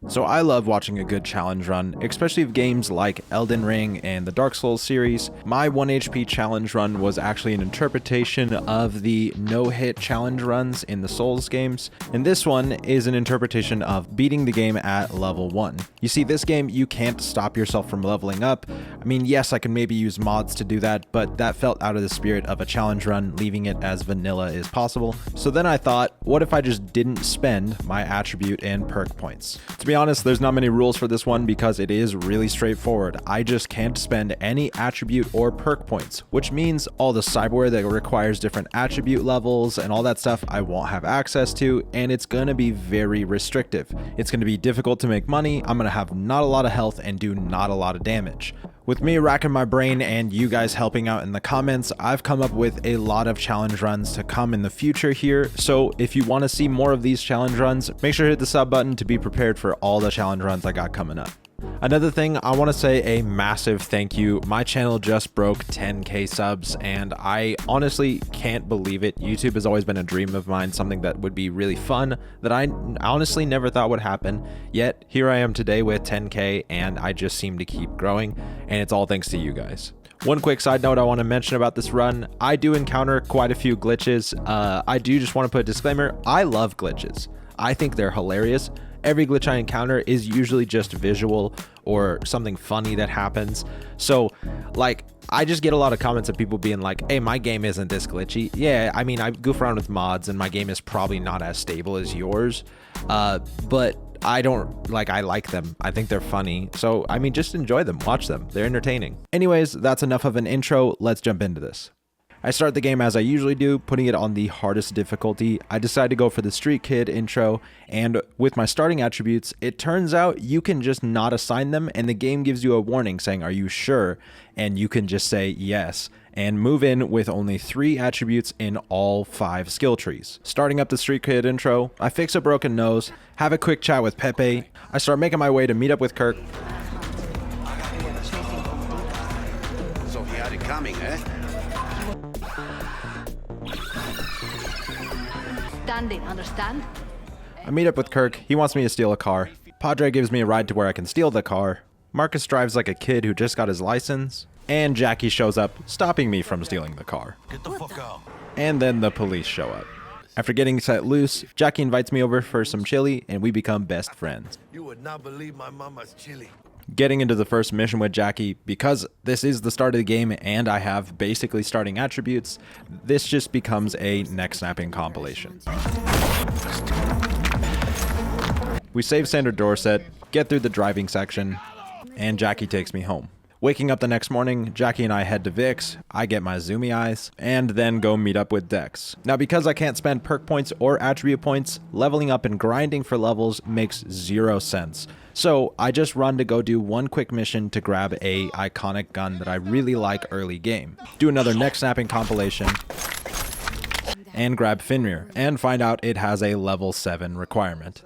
So I love watching a good challenge run, especially of games like Elden Ring and the Dark Souls series. My 1 HP challenge run was actually an interpretation of the no-hit challenge runs in the Souls games, and this one is an interpretation of beating the game at level 1. You see, this game, you can't stop yourself from leveling up. I mean, yes, I can maybe use mods to do that, but that felt out of the spirit of a challenge run, leaving it as vanilla as possible. So then I thought, what if I just didn't spend my attribute and perk points? To be honest, there's not many rules for this one because it is really straightforward. I just can't spend any attribute or perk points, which means all the cyberware that requires different attribute levels and all that stuff I won't have access to, and it's going to be very restrictive. It's going to be difficult to make money, I'm going to have not a lot of health and do not a lot of damage. With me racking my brain and you guys helping out in the comments, I've come up with a lot of challenge runs to come in the future here. So if you want to see more of these challenge runs, make sure to hit the sub button to be prepared for all the challenge runs I got coming up. Another thing, I want to say a massive thank you. My channel just broke 10k subs and I honestly can't believe it. YouTube has always been a dream of mine, something that would be really fun that I honestly never thought would happen. Yet here I am today with 10k and I just seem to keep growing, and it's all thanks to you guys. One quick side note I want to mention about this run, I do encounter quite a few glitches. I do just want to put a disclaimer, I love glitches. I think they're hilarious. Every glitch I encounter is usually just visual or something funny that happens. So like, I just get a lot of comments of people being like, hey, my game isn't this glitchy. Yeah, I mean, I goof around with mods and my game is probably not as stable as yours. But I like them. I think they're funny. So, I mean, just enjoy them, watch them. They're entertaining. Anyways, that's enough of an intro. Let's jump into this. I start the game as I usually do, putting it on the hardest difficulty. I decide to go for the Street Kid intro, and with my starting attributes, it turns out you can just not assign them, and the game gives you a warning saying, are you sure? And you can just say yes, and move in with only 3 attributes in all 5 skill trees. Starting up the Street Kid intro, I fix a broken nose, have a quick chat with Pepe, I start making my way to meet up with Kirk. So he had it coming, eh? Standing, understand? I meet up with Kirk, he wants me to steal a car. Padre gives me a ride to where I can steal the car. Marcus drives like a kid who just got his license. And Jackie shows up, stopping me from stealing the car. Get the fuck out. And then the police show up. After getting set loose, Jackie invites me over for some chili and we become best friends. You would not believe my mama's chili. Getting into the first mission with Jackie, because this is the start of the game and I have basically starting attributes, this just becomes a neck-snapping compilation. We save Sandra Dorset, get through the driving section, and Jackie takes me home. Waking up the next morning, Jackie and I head to Vic's, I get my zoomy eyes, and then go meet up with Dex. Now because I can't spend perk points or attribute points, leveling up and grinding for levels makes 0 sense. So I just run to go do one quick mission to grab a iconic gun that I really like early game. Do another neck snapping compilation, and grab Finrir, and find out it has a level 7 requirement.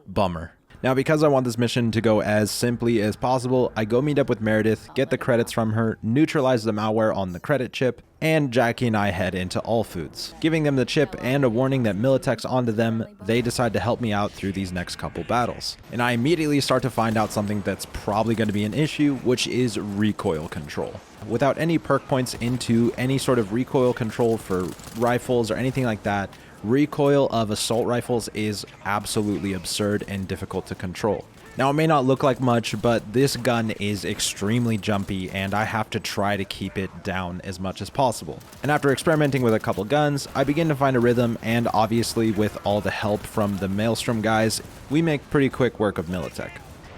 Bummer. Now because I want this mission to go as simply as possible, I go meet up with Meredith, get the credits from her, neutralize the malware on the credit chip, and Jackie and I head into All Foods. Giving them the chip and a warning that Militech's onto them, they decide to help me out through these next couple battles. And I immediately start to find out something that's probably going to be an issue, which is recoil control. Without any perk points into any sort of recoil control for rifles or anything like that, recoil of assault rifles is absolutely absurd and difficult to control. Now it may not look like much, but this gun is extremely jumpy and I have to try to keep it down as much as possible. And after experimenting with a couple guns, I begin to find a rhythm, and obviously with all the help from the Maelstrom guys, we make pretty quick work of Militech.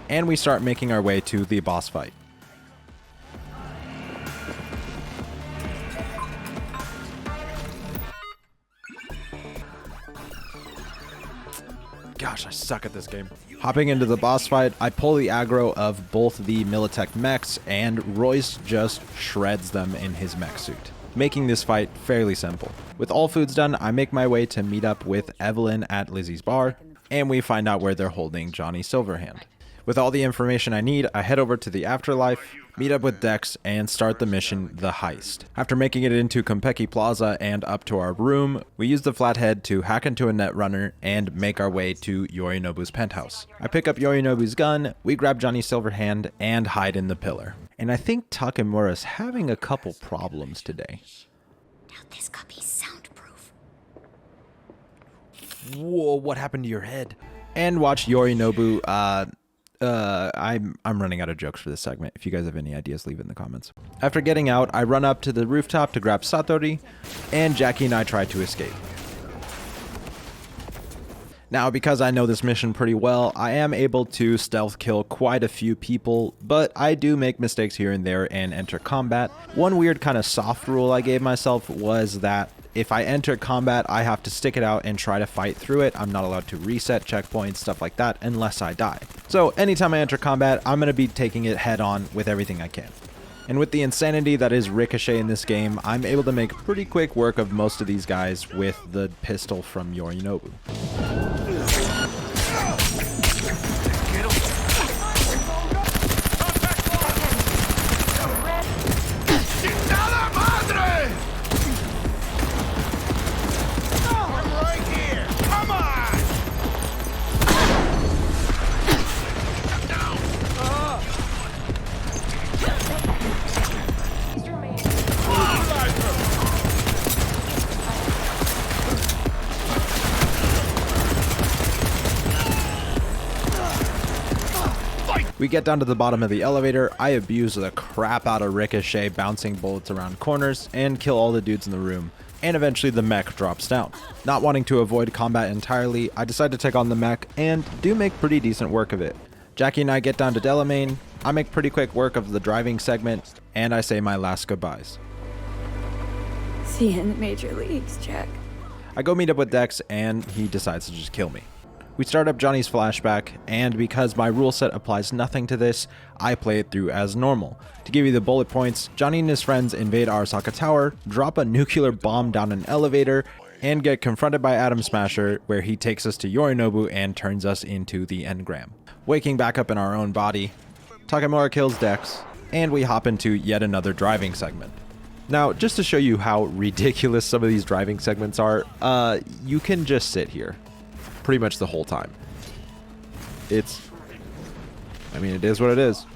And we start making our way to the boss fight. Gosh, I suck at this game. Hopping into the boss fight, I pull the aggro of both the Militech mechs, and Royce just shreds them in his mech suit, making this fight fairly simple. With all foods done, I make my way to meet up with Evelyn at Lizzie's bar, and we find out where they're holding Johnny Silverhand. With all the information I need, I head over to the afterlife, meet up with Dex, and start the mission, The Heist. After making it into Konpeki Plaza and up to our room, we use the flathead to hack into a netrunner and make our way to Yorinobu's penthouse. I pick up Yorinobu's gun, we grab Johnny's silver hand, and hide in the pillar. And I think Takemura's having a couple problems today. Now this could be soundproof. Whoa, what happened to your head? And watch Yorinobu, I'm running out of jokes for this segment. If you guys have any ideas, leave it in the comments. After getting out, I run up to the rooftop to grab Satori, and Jackie and I try to escape. Now, because I know this mission pretty well, I am able to stealth kill quite a few people, but I do make mistakes here and there and enter combat. One weird kind of soft rule I gave myself was that if I enter combat, I have to stick it out and try to fight through it. I'm not allowed to reset checkpoints, stuff like that, unless I die. So anytime I enter combat, I'm going to be taking it head on with everything I can. And with the insanity that is Ricochet in this game, I'm able to make pretty quick work of most of these guys with the pistol from Yorinobu. We get down to the bottom of the elevator, I abuse the crap out of Ricochet bouncing bullets around corners and kill all the dudes in the room, and eventually the mech drops down. Not wanting to avoid combat entirely, I decide to take on the mech and do make pretty decent work of it. Jackie and I get down to Delamain, I make pretty quick work of the driving segment, and I say my last goodbyes. See you in the major leagues, Jack. I go meet up with Dex and he decides to just kill me. We start up Johnny's flashback, and because my rule set applies nothing to this, I play it through as normal. To give you the bullet points, Johnny and his friends invade Arasaka Tower, drop a nuclear bomb down an elevator, and get confronted by Atom Smasher, where he takes us to Yorinobu and turns us into the engram. Waking back up in our own body, Takemura kills Dex, and we hop into yet another driving segment. Now, just to show you how ridiculous some of these driving segments are, you can just sit here pretty much the whole time. It is what it is.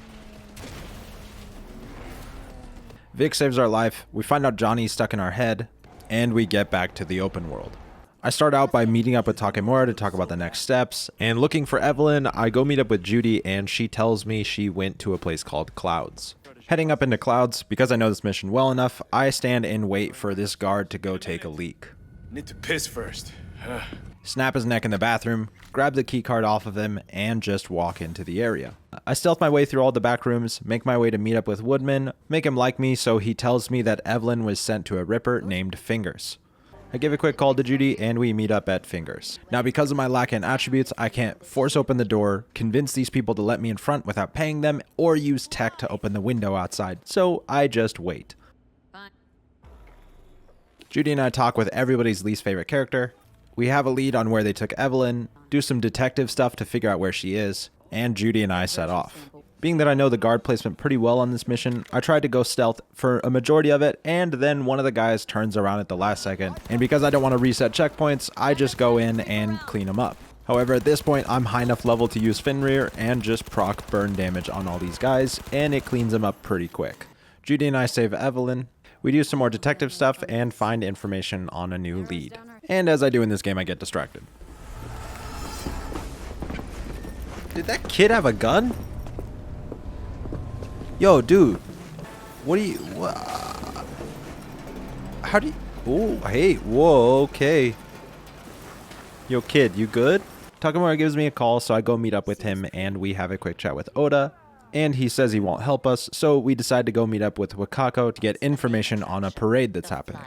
Vic saves our life, we find out Johnny's stuck in our head, and we get back to the open world. I start out by meeting up with Takemura to talk about the next steps, and looking for Evelyn, I go meet up with Judy, and she tells me she went to a place called Clouds. Heading up into Clouds, because I know this mission well enough, I stand and wait for this guard to go take a leak. Need to piss first. Snap his neck in the bathroom, grab the keycard off of him, and just walk into the area. I stealth my way through all the back rooms, make my way to meet up with Woodman, make him like me, so he tells me that Evelyn was sent to a Ripper named Fingers. I give a quick call to Judy, and we meet up at Fingers. Now, because of my lack in attributes, I can't force open the door, convince these people to let me in front without paying them, or use tech to open the window outside, so I just wait. Judy and I talk with everybody's least favorite character. We have a lead on where they took Evelyn, do some detective stuff to figure out where she is, and Judy and I set off. Being that I know the guard placement pretty well on this mission, I tried to go stealth for a majority of it, and then one of the guys turns around at the last second, and because I don't want to reset checkpoints, I just go in and clean them up. However, at this point, I'm high enough level to use Fenrir and just proc burn damage on all these guys, and it cleans them up pretty quick. Judy and I save Evelyn. We do some more detective stuff and find information on a new lead. And as I do in this game, I get distracted. Did that kid have a gun? Yo, dude. What do you... How do you... Oh, hey. Whoa, okay. Yo, kid, you good? Takemura gives me a call, so I go meet up with him, and we have a quick chat with Oda. And he says he won't help us, so we decide to go meet up with Wakako to get information on a parade that's happening.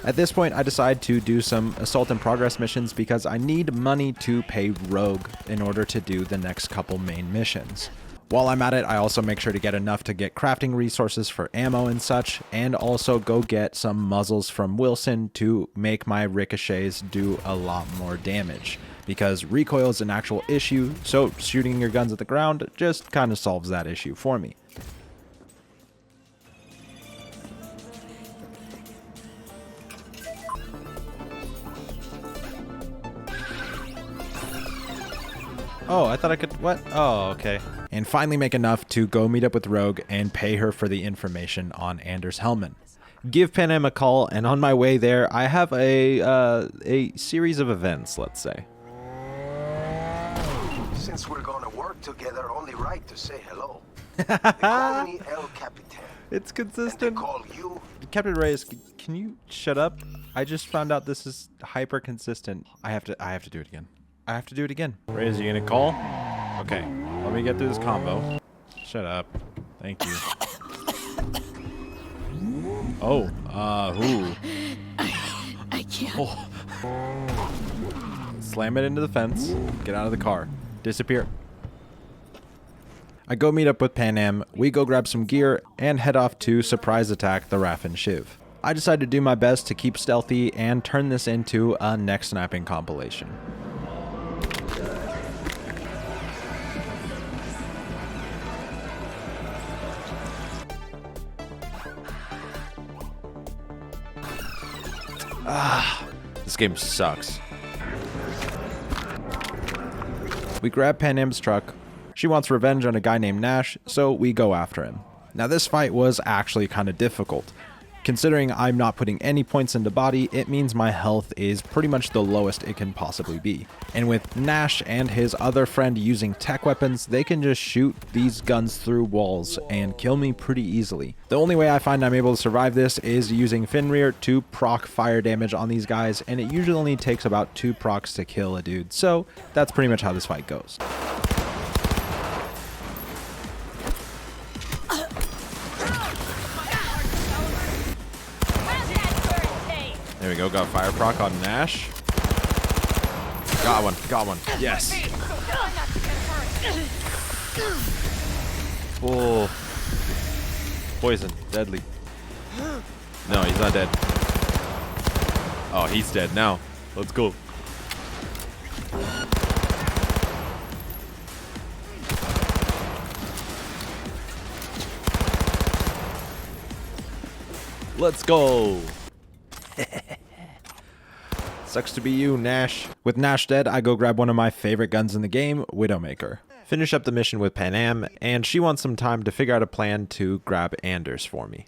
At this point, I decide to do some assault and progress missions because I need money to pay Rogue in order to do the next couple main missions. While I'm at it, I also make sure to get enough to get crafting resources for ammo and such, and also go get some muzzles from Wilson to make my ricochets do a lot more damage. because recoil is an actual issue, so shooting your guns at the ground just kind of solves that issue for me. Oh, I thought I could, what? Oh, okay. And finally make enough to go meet up with Rogue and pay her for the information on Anders Hellman. Give Pan Am a call, and on my way there, I have a series of events, let's say. Since we're gonna work together, only right to say hello. They call me El Capitan. It's And they consistent. call you. Captain Reyes, can you shut up? I just found out this is hyper consistent. I have to do it again. I have to do it again. Reyes, you gonna call? Okay, let me get through this combo. Shut up. Thank you. Oh, who? I can't. Oh. Slam it into the fence. Get out of the car. Disappear. I go meet up with Pan Am, we go grab some gear, and head off to surprise attack the Raffen Shiv. I decide to do my best to keep stealthy and turn this into a neck snapping compilation. This game sucks. We grab Pan Am's truck. She wants revenge on a guy named Nash, so we go after him. Now this fight was actually kind of difficult. Considering I'm not putting any points into body, it means my health is pretty much the lowest it can possibly be. And with Nash and his other friend using tech weapons, they can just shoot these guns through walls and kill me pretty easily. The only way I find I'm able to survive this is using Fenrir to proc fire damage on these guys, and it usually only takes about 2 procs to kill a dude, so that's pretty much how this fight goes. There we go, got fire proc on Nash. Got one, yes. Oh. Poison, deadly. No, he's not dead. Oh, he's dead now. Let's go. Let's go. Sucks to be you, Nash. With Nash dead, I go grab one of my favorite guns in the game, Widowmaker. Finish up the mission with Pan Am, and she wants some time to figure out a plan to grab Anders for me.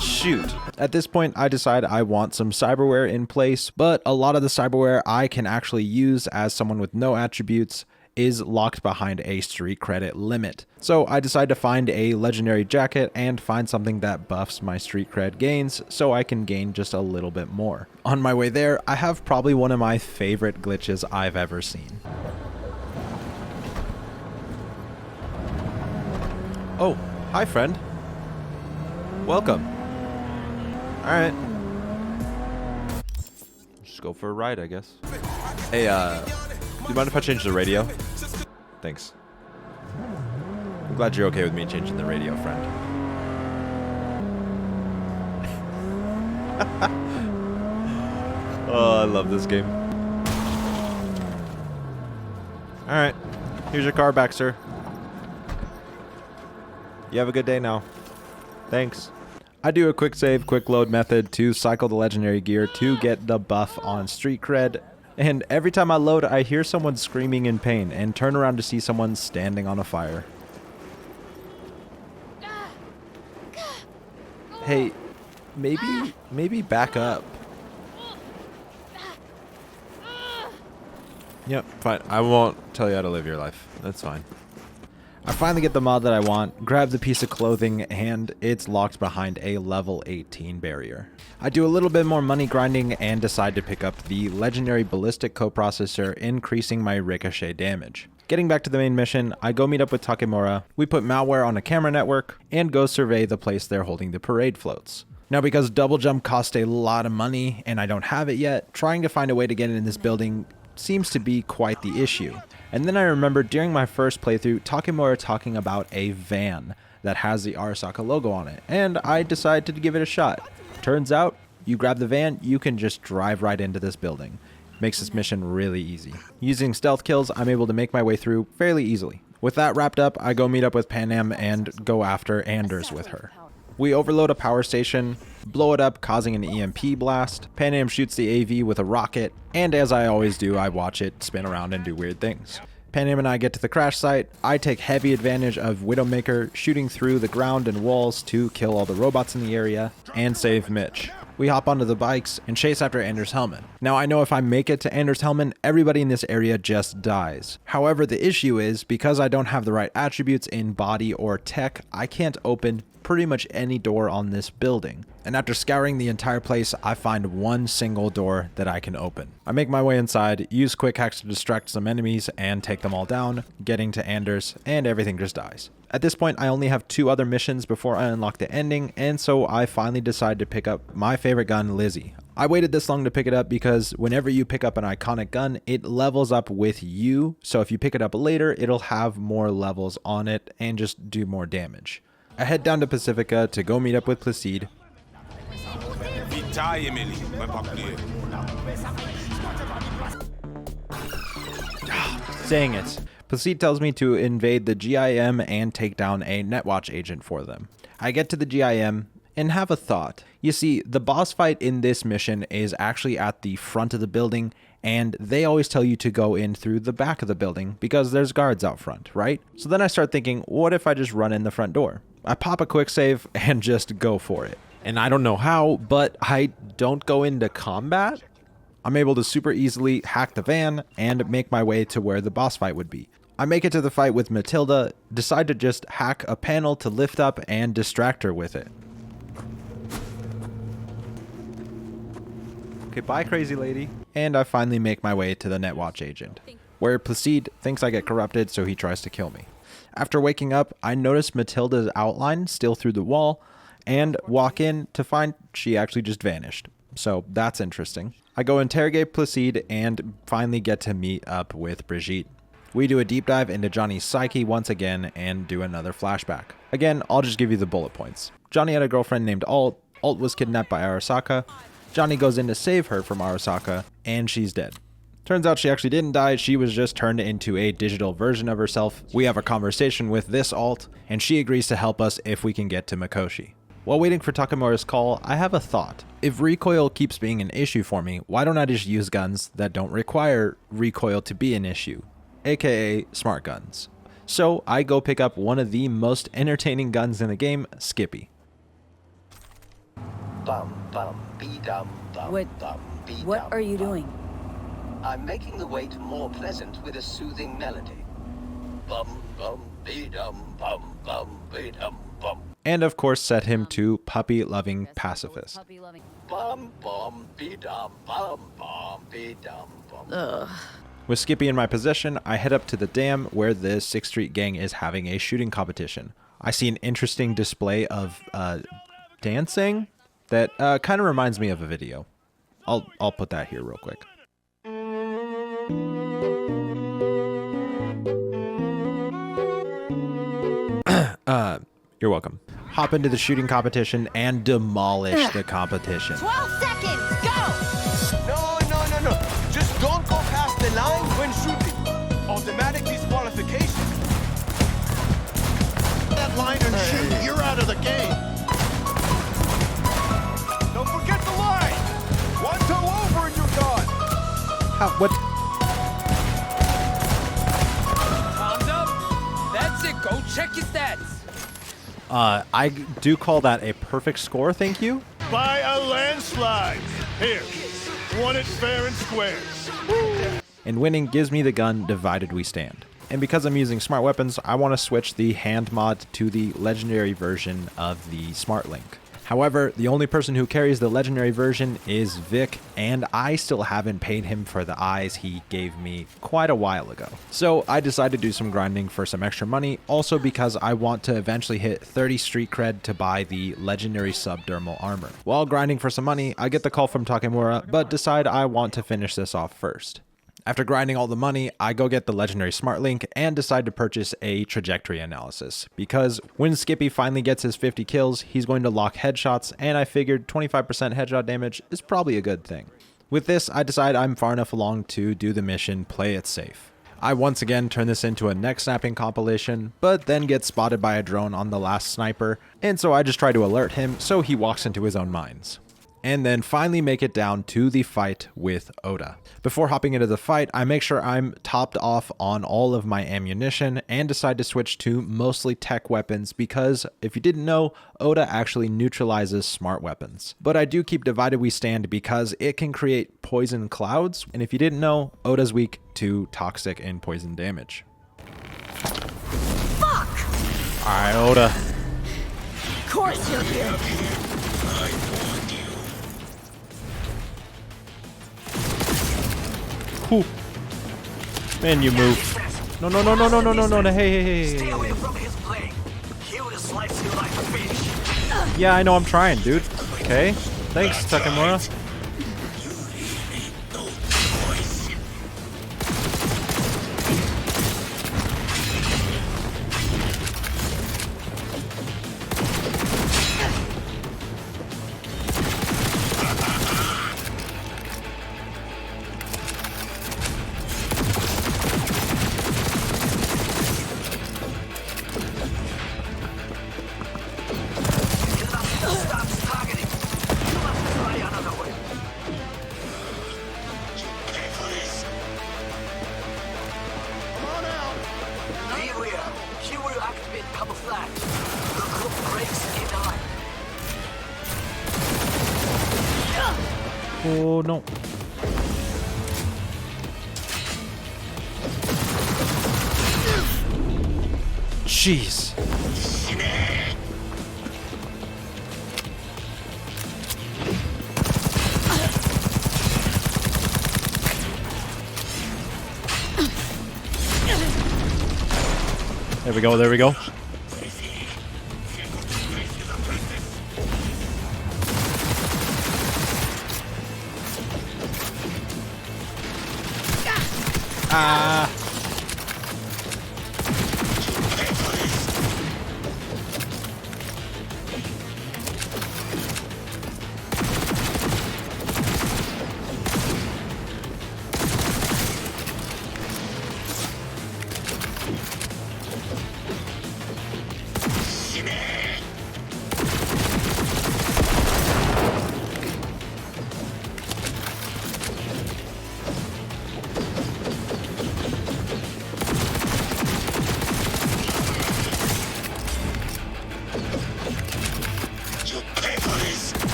Shoot. At this point, I decide I want some cyberware in place, but a lot of the cyberware I can actually use as someone with no attributes is locked behind a street credit limit. So I decide to find a legendary jacket and find something that buffs my street cred gains so I can gain just a little bit more. On my way there, I have probably one of my favorite glitches I've ever seen. Oh, hi friend. Welcome. Alright. Just go for a ride, I guess. Hey, do you mind if I change the radio? Thanks. I'm glad you're okay with me changing the radio, friend. Oh, I love this game. Alright. Here's your car back, sir. You have a good day now. Thanks. I do a quick save, quick load method to cycle the legendary gear to get the buff on street cred. And every time I load, I hear someone screaming in pain and turn around to see someone standing on a fire. Hey, maybe back up. Yep, fine. I won't tell you how to live your life. That's fine. I finally get the mod that I want, grab the piece of clothing, and it's locked behind a level 18 barrier. I do a little bit more money grinding and decide to pick up the legendary ballistic coprocessor, increasing my ricochet damage. Getting back to the main mission, I go meet up with Takemura, we put malware on a camera network, and go survey the place they're holding the parade floats. Now because double jump cost a lot of money and I don't have it yet, trying to find a way to get in this building seems to be quite the issue. And then I remember during my first playthrough, Takemura talking about a van that has the Arasaka logo on it, and I decided to give it a shot. Turns out, you grab the van, you can just drive right into this building. Makes this mission really easy. Using stealth kills, I'm able to make my way through fairly easily. With that wrapped up, I go meet up with Panam and go after Anders with her. We overload a power station, blow it up, causing an EMP blast. Panam shoots the AV with a rocket, and as I always do, I watch it spin around and do weird things. Panam and I get to the crash site. I take heavy advantage of Widowmaker shooting through the ground and walls to kill all the robots in the area and save Mitch. We hop onto the bikes and chase after Anders Hellman. Now I know if I make it to Anders Hellman, everybody in this area just dies. However, the issue is, because I don't have the right attributes in body or tech, I can't open pretty much any door on this building. And after scouring the entire place, I find one single door that I can open. I make my way inside, use quick hacks to distract some enemies and take them all down, getting to Anders, and everything just dies. At this point, I only have 2 other missions before I unlock the ending, and so I finally decide to pick up my favorite gun, Lizzie. I waited this long to pick it up because whenever you pick up an iconic gun, it levels up with you, so if you pick it up later, it'll have more levels on it and just do more damage. I head down to Pacifica to go meet up with Placide. Dang it. Placide tells me to invade the GIM and take down a Netwatch agent for them. I get to the GIM and have a thought. You see, the boss fight in this mission is actually at the front of the building, and they always tell you to go in through the back of the building because there's guards out front, right? So then I start thinking, what if I just run in the front door? I pop a quick save and just go for it. And I don't know how, but I don't go into combat. I'm able to super easily hack the van and make my way to where the boss fight would be. I make it to the fight with Matilda, decide to just hack a panel to lift up and distract her with it. Okay, bye crazy lady. And I finally make my way to the Netwatch agent, where Placide thinks I get corrupted, so he tries to kill me. After waking up, I notice Matilda's outline still through the wall and walk in to find she actually just vanished. So that's interesting. I go interrogate Placide and finally get to meet up with Brigitte. We do a deep dive into Johnny's psyche once again and do another flashback. Again, I'll just give you the bullet points. Johnny had a girlfriend named Alt. Alt was kidnapped by Arasaka. Johnny goes in to save her from Arasaka, and she's dead. Turns out she actually didn't die, she was just turned into a digital version of herself. We have a conversation with this Alt, and she agrees to help us if we can get to Mikoshi. While waiting for Takemura's call, I have a thought. If recoil keeps being an issue for me, why don't I just use guns that don't require recoil to be an issue? AKA smart guns. So I go pick up one of the most entertaining guns in the game, Skippy. What are you doing? I'm making the wait more pleasant with a soothing melody. Bum bum be dum bum bum be dum bum. And of course set him to puppy loving pacifist. Bum bum be dum bum bum be dum bum. Ugh. With Skippy in my possession, I head up to the dam where the 6th Street gang is having a shooting competition. I see an interesting display of dancing that kind of reminds me of a video. I'll put that here real quick. You're welcome. Hop into the shooting competition and demolish the competition. 12 seconds, go! No. Just don't go past the line when shooting. Automatic disqualification. That line and shoot, you're out of the game. Don't forget the line. One toe over and you're gone. What? Time's up. That's it. Go check your stats. I do call that a perfect score, thank you. By a landslide. Here, won it fair and square. And winning gives me the gun Divided We Stand. And because I'm using smart weapons, I want to switch the hand mod to the legendary version of the Smart Link. However, the only person who carries the legendary version is Vic, and I still haven't paid him for the eyes he gave me quite a while ago. So I decided to do some grinding for some extra money, also because I want to eventually hit 30 street cred to buy the legendary subdermal armor. While grinding for some money, I get the call from Takemura, but decide I want to finish this off first. After grinding all the money, I go get the legendary smart link and decide to purchase a trajectory analysis, because when Skippy finally gets his 50 kills, he's going to lock headshots, and I figured 25% headshot damage is probably a good thing. With this, I decide I'm far enough along to do the mission Play It Safe. I once again turn this into a neck snapping compilation, but then get spotted by a drone on the last sniper, and so I just try to alert him so he walks into his own mines. And then finally make it down to the fight with Oda. Before hopping into the fight, I make sure I'm topped off on all of my ammunition and decide to switch to mostly tech weapons because, if you didn't know, Oda actually neutralizes smart weapons. But I do keep Divided We Stand because it can create poison clouds, and if you didn't know, Oda's weak to toxic and poison damage. Fuck! Alright, Oda. Of course you're here. Whew. Man, you move. No, no, no, no, no, no, no, no, no, hey. Yeah, I know, I'm trying, dude. Okay. Thanks, Takamura. Oh no. Jeez. There we go, there we go. Ah.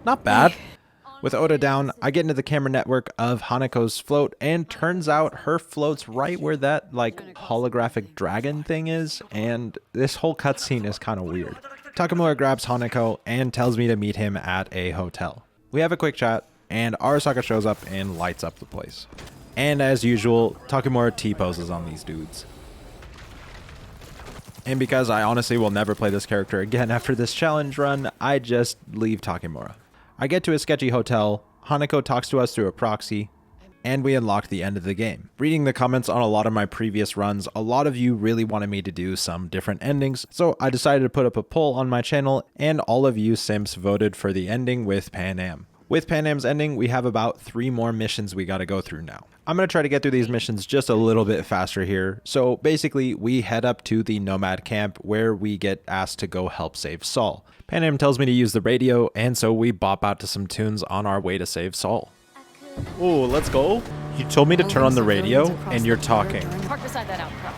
Not bad. With Oda down, I get into the camera network of Hanako's float, and turns out her float's right where that, like, holographic dragon thing is, and this whole cutscene is kind of weird. Takamura grabs Hanako and tells me to meet him at a hotel. We have a quick chat, and Arasaka shows up and lights up the place. And as usual, Takamura T-poses on these dudes. And because I honestly will never play this character again after this challenge run, I just leave Takamura. I get to a sketchy hotel, Hanako talks to us through a proxy, and we unlock the end of the game. Reading the comments on a lot of my previous runs, a lot of you really wanted me to do some different endings, so I decided to put up a poll on my channel, and all of you simps voted for the ending with Pan Am. With Pan Am's ending, we have about 3 more missions we gotta go through now. I'm gonna try to get through these missions just a little bit faster here. So basically, we head up to the Nomad camp where we get asked to go help save Saul. Pan Am tells me to use the radio, and so we bop out to some tunes on our way to save Saul. Oh, let's go. You told me to turn on the radio, and you're talking. Park beside that outcrop.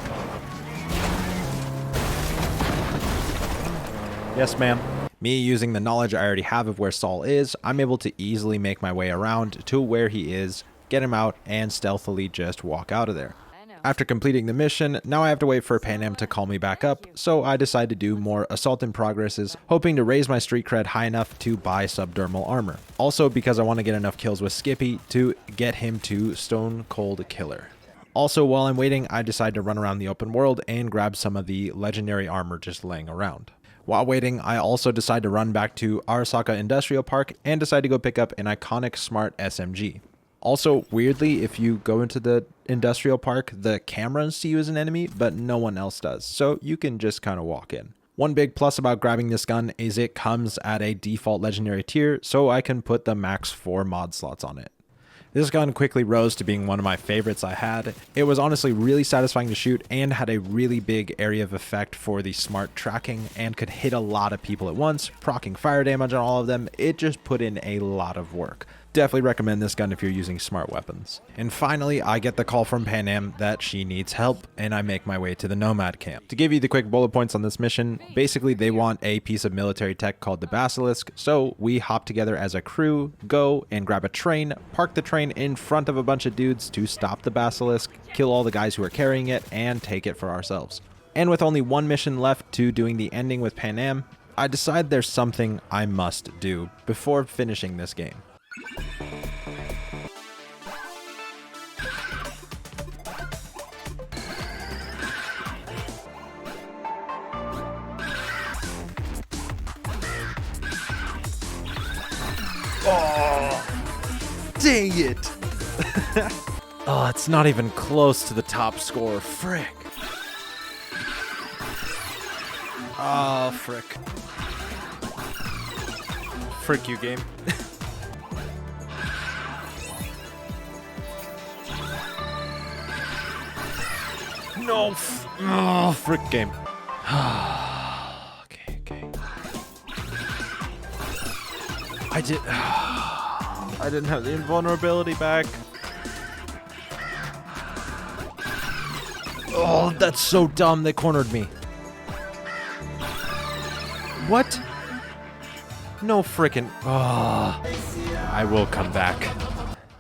Yes, ma'am. Me using the knowledge I already have of where Saul is, I'm able to easily make my way around to where he is, get him out, and stealthily just walk out of there. I know. After completing the mission, now I have to wait for Pan Am to call me back up, so I decide to do more assault in progresses, hoping to raise my street cred high enough to buy subdermal armor. Also because I want to get enough kills with Skippy to get him to Stone Cold Killer. Also, while I'm waiting, I decide to run around the open world and grab some of the legendary armor just laying around. While waiting, I also decide to run back to Arasaka Industrial Park and decide to go pick up an iconic smart SMG. Also, weirdly, if you go into the industrial park, the cameras see you as an enemy, but no one else does, so you can just kind of walk in. One big plus about grabbing this gun is it comes at a default legendary tier, so I can put the max 4 mod slots on it. This gun quickly rose to being one of my favorites I had. It was honestly really satisfying to shoot and had a really big area of effect for the smart tracking and could hit a lot of people at once, proccing fire damage on all of them. It just put in a lot of work. Definitely recommend this gun if you're using smart weapons. And finally, I get the call from Pan Am that she needs help, and I make my way to the Nomad camp. To give you the quick bullet points on this mission, basically they want a piece of military tech called the Basilisk, so we hop together as a crew, go and grab a train, park the train in front of a bunch of dudes to stop the Basilisk, kill all the guys who are carrying it, and take it for ourselves. And with only one mission left to doing the ending with Pan Am, I decide there's something I must do before finishing this game. Dang it! Oh, it's not even close to the top score. Frick. Oh, frick. Frick you, game. No! Oh, frick game. Okay. I didn't have the invulnerability back. Oh, that's so dumb. They cornered me. What? No frickin'. Oh, I will come back.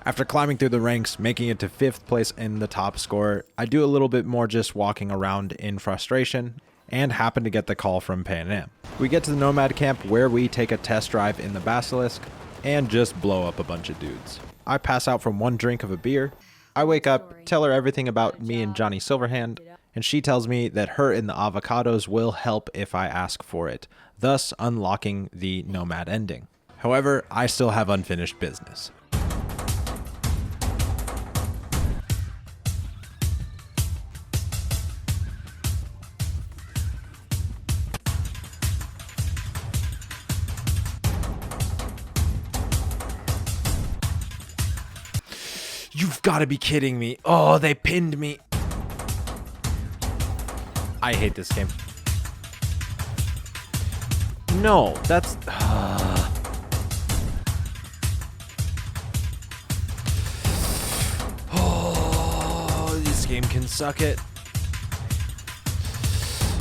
After climbing through the ranks, making it to 5th place in the top score, I do a little bit more just walking around in frustration and happen to get the call from Pan Am. We get to the Nomad camp where we take a test drive in the Basilisk and just blow up a bunch of dudes. I pass out from one drink of a beer. I wake up, tell her everything about me and Johnny Silverhand, and she tells me that her and the avocados will help if I ask for it, thus unlocking the Nomad ending. However, I still have unfinished business. You've got to be kidding me. Oh, they pinned me. I hate this game. No, that's... Oh, this game can suck it.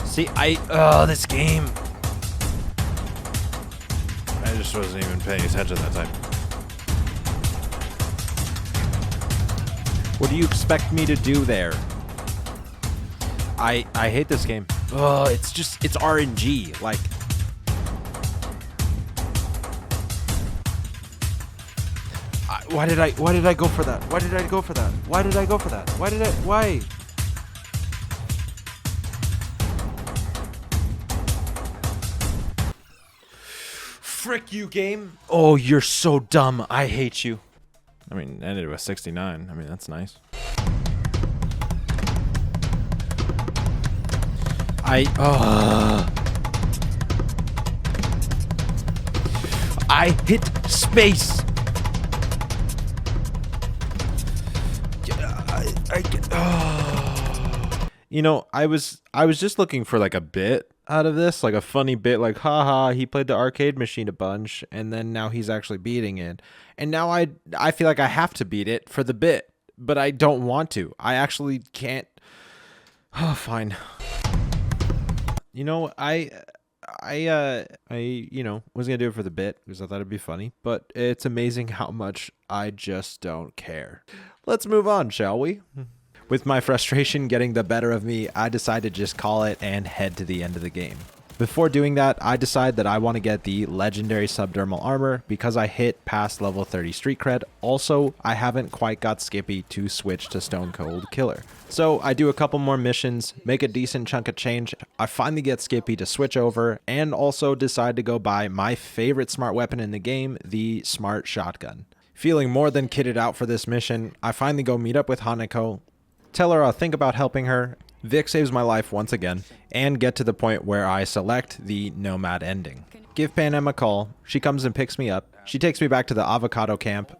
See, this game. I just wasn't even paying attention that time. What do you expect me to do there? I hate this game. Oh, it's RNG. Like, why did I go for that? Why? Frick you, game. Oh, you're so dumb. I hate you. I mean, ended with 69. I mean, that's nice. I hit space. You know, I was just looking for like a bit out of this, like a funny bit, like haha, he played the arcade machine a bunch and then now he's actually beating it. And now I feel like I have to beat it for the bit, but I don't want to. I actually can't. Oh, fine. You know, I was gonna do it for the bit because I thought it'd be funny, but it's amazing how much I just don't care. Let's move on, shall we? With my frustration getting the better of me, I decide to just call it and head to the end of the game. Before doing that, I decide that I want to get the legendary subdermal armor because I hit past level 30 street cred. Also, I haven't quite got Skippy to switch to Stone Cold Killer. So I do a couple more missions, make a decent chunk of change. I finally get Skippy to switch over and also decide to go buy my favorite smart weapon in the game, the smart shotgun. Feeling more than kitted out for this mission, I finally go meet up with Hanako, tell her I'll think about helping her. Vic saves my life once again, and get to the point where I select the Nomad ending. Give Panam a call, she comes and picks me up, she takes me back to the avocado camp,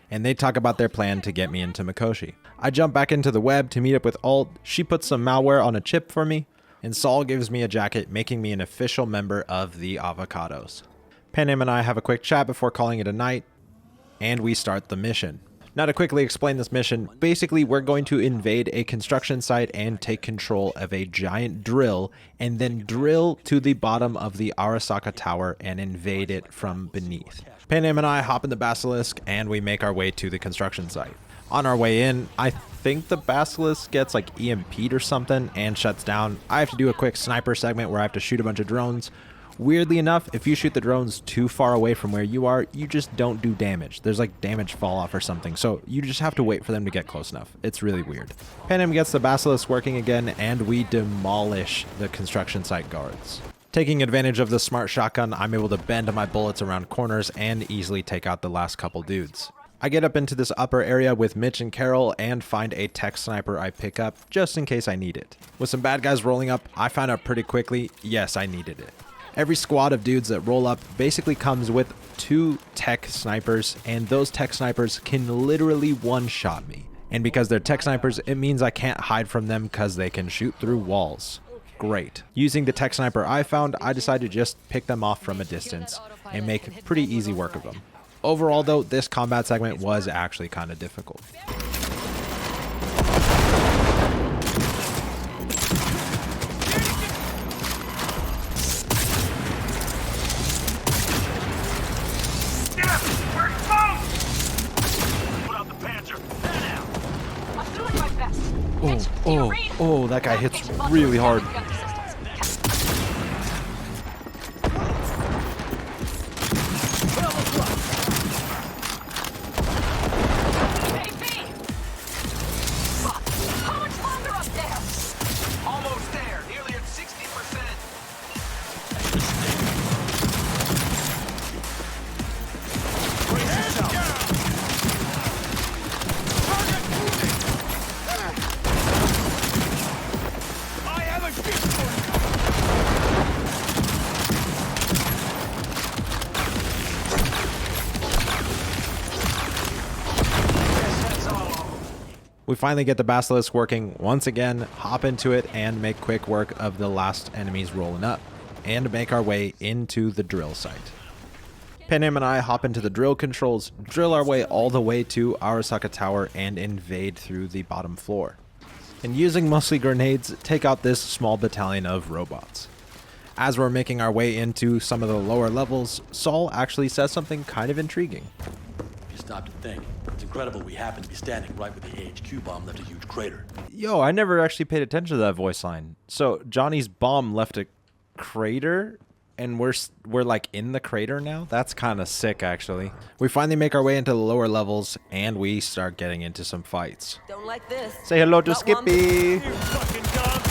and they talk about their plan to get me into Mikoshi. I jump back into the web to meet up with Alt, she puts some malware on a chip for me, and Saul gives me a jacket, making me an official member of the Avocados. Panam and I have a quick chat before calling it a night, and we start the mission. Now to quickly explain this mission, basically we're going to invade a construction site and take control of a giant drill and then drill to the bottom of the Arasaka Tower and invade it from beneath. Panam and I hop in the Basilisk and we make our way to the construction site. On our way in, I think the Basilisk gets like EMP'd or something and shuts down. I have to do a quick sniper segment where I have to shoot a bunch of drones. Weirdly enough, if you shoot the drones too far away from where you are, you just don't do damage. There's like damage fall off or something, so you just have to wait for them to get close enough. It's really weird. Panam gets the Basilisk working again, and we demolish the construction site guards. Taking advantage of the smart shotgun, I'm able to bend my bullets around corners and easily take out the last couple dudes. I get up into this upper area with Mitch and Carol and find a tech sniper I pick up just in case I need it. With some bad guys rolling up, I find out pretty quickly, yes, I needed it. Every squad of dudes that roll up basically comes with 2 tech snipers, and those tech snipers can literally one-shot me. And because they're tech snipers, it means I can't hide from them because they can shoot through walls. Great. Using the tech sniper I found, I decided to just pick them off from a distance and make pretty easy work of them. Overall though, this combat segment was actually kind of difficult. Oh, that guy hits really hard. Almost there. Nearly at 60%. We finally get the Basilisk working once again, hop into it, and make quick work of the last enemies rolling up, and make our way into the drill site. Panam and I hop into the drill controls, drill our way all the way to Arasaka Tower, and invade through the bottom floor. And using mostly grenades, take out this small battalion of robots. As we're making our way into some of the lower levels, Saul actually says something kind of intriguing. If you stop to think, it's incredible we happen to be standing right where the AHQ bomb left a huge crater. Yo, I never actually paid attention to that voice line. So Johnny's bomb left a crater, and we're like in the crater now? That's kind of sick, actually. We finally make our way into the lower levels, and we start getting into some fights. Don't like this. Say hello to Not Skippy! You fucking dog!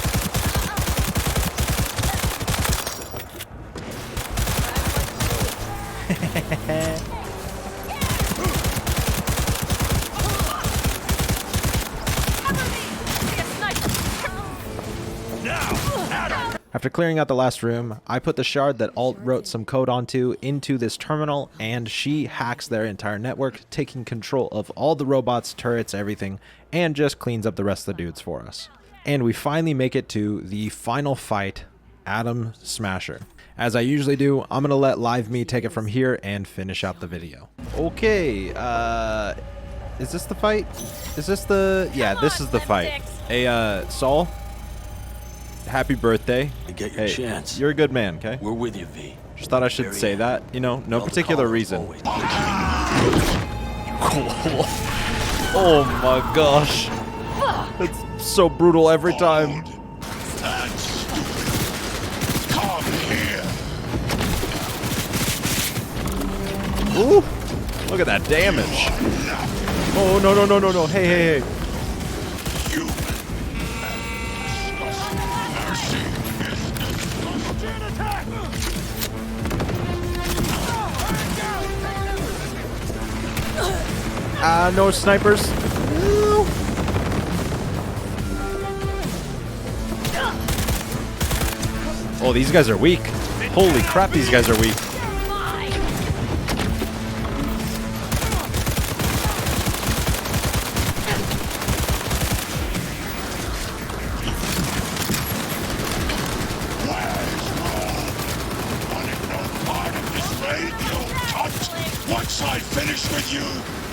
After clearing out the last room, I put the shard that Alt wrote some code onto into this terminal, and she hacks their entire network, taking control of all the robots, turrets, everything, and just cleans up the rest of the dudes for us. And we finally make it to the final fight, Atom Smasher. As I usually do, I'm going to let Live Me take it from here and finish out the video. Okay, is this the fight? Is this the... Yeah, this is the fight. Hey, Saul? Happy birthday. You get your chance. You're a good man, okay? We're with you, V. Just thought I should say that, you know, no particular reason. Oh my gosh. It's so brutal every time. That's stupid. Come here. Ooh, look at that damage. Oh, no, no, no, no, no. Hey, hey, hey. Human. Mercy is attack. No snipers. No. Oh, these guys are weak. Holy crap, these guys are weak. Once I finish with you,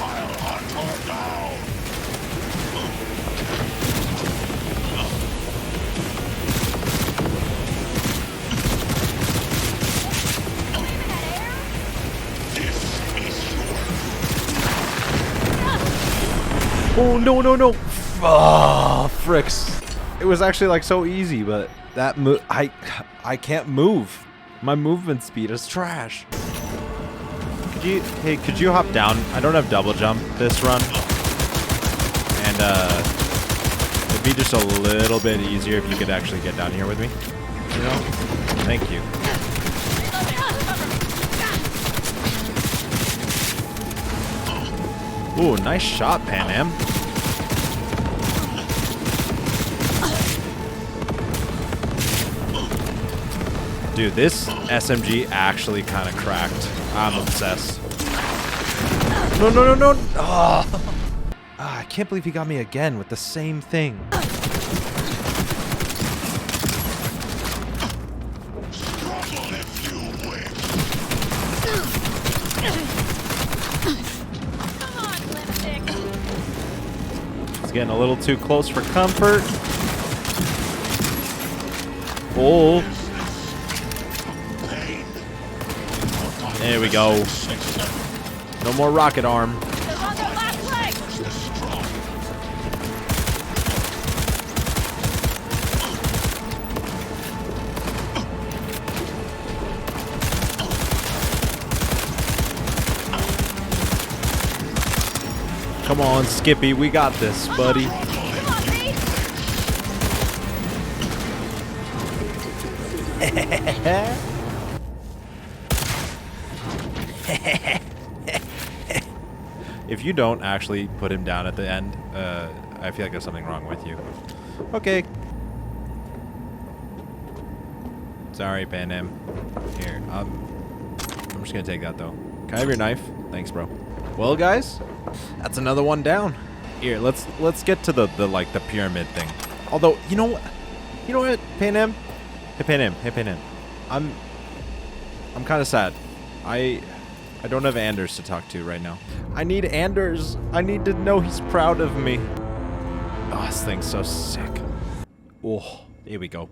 I'll hunt her down. Oh, no, no, no. Oh, fricks. It was actually like so easy, but that I can't move. My movement speed is trash. Could you hop down? I don't have double jump this run. And it'd be just a little bit easier if you could actually get down here with me. You know? Thank you. Ooh, nice shot, Pan Am. Dude, this SMG actually kind of cracked. I'm obsessed. No, no, no, no. Oh. I can't believe he got me again with the same thing. Struggle if you wish. Come on, lipstick. It's getting a little too close for comfort. Oh. There we go. No more rocket arm. They're on their last leg. Come on, Skippy. We got this, buddy. Come on, Pete. If you don't actually put him down at the end, I feel like there's something wrong with you. Okay. Sorry, Pan Am. Here, I'm just gonna take that though. Can I have your knife? Thanks, bro. Well, guys, that's another one down. Here, let's get to the pyramid thing. Although, you know what, Pan Am? Hey, Pan Am. Hey, Pan Am. I'm kind of sad. I don't have Anders to talk to right now. I need Anders. I need to know he's proud of me. Oh, this thing's so sick. Oh, here we go.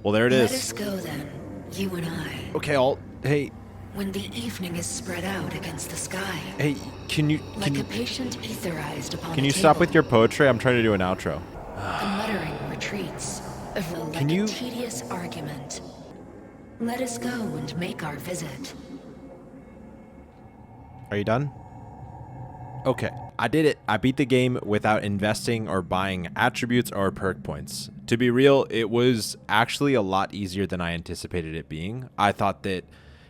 Well, there it is. Let us go then, you and I. Okay, hey. When the evening is spread out against the sky. Hey, can you a patient etherized upon Can you a stop table, with your poetry? I'm trying to do an outro. the muttering retreats. Can like you- a tedious argument. Let us go and make our visit. Are you done? Okay, I did it. I beat the game without investing or buying attributes or perk points. To be real, it was actually a lot easier than I anticipated it being. I thought that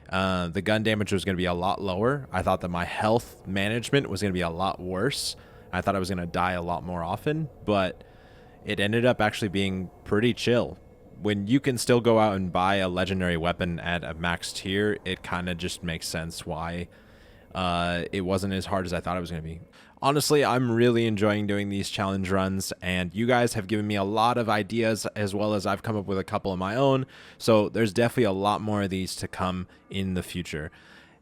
the gun damage was going to be a lot lower. I thought that my health management was going to be a lot worse. I thought I was going to die a lot more often, but it ended up actually being pretty chill. When you can still go out and buy a legendary weapon at a max tier, it kind of just makes sense why it wasn't as hard as I thought it was going to be. Honestly, I'm really enjoying doing these challenge runs, and you guys have given me a lot of ideas, as well as I've come up with a couple of my own, so there's definitely a lot more of these to come in the future.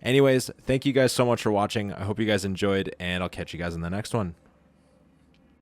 Anyways, thank you guys so much for watching. I hope you guys enjoyed, and I'll catch you guys in the next one.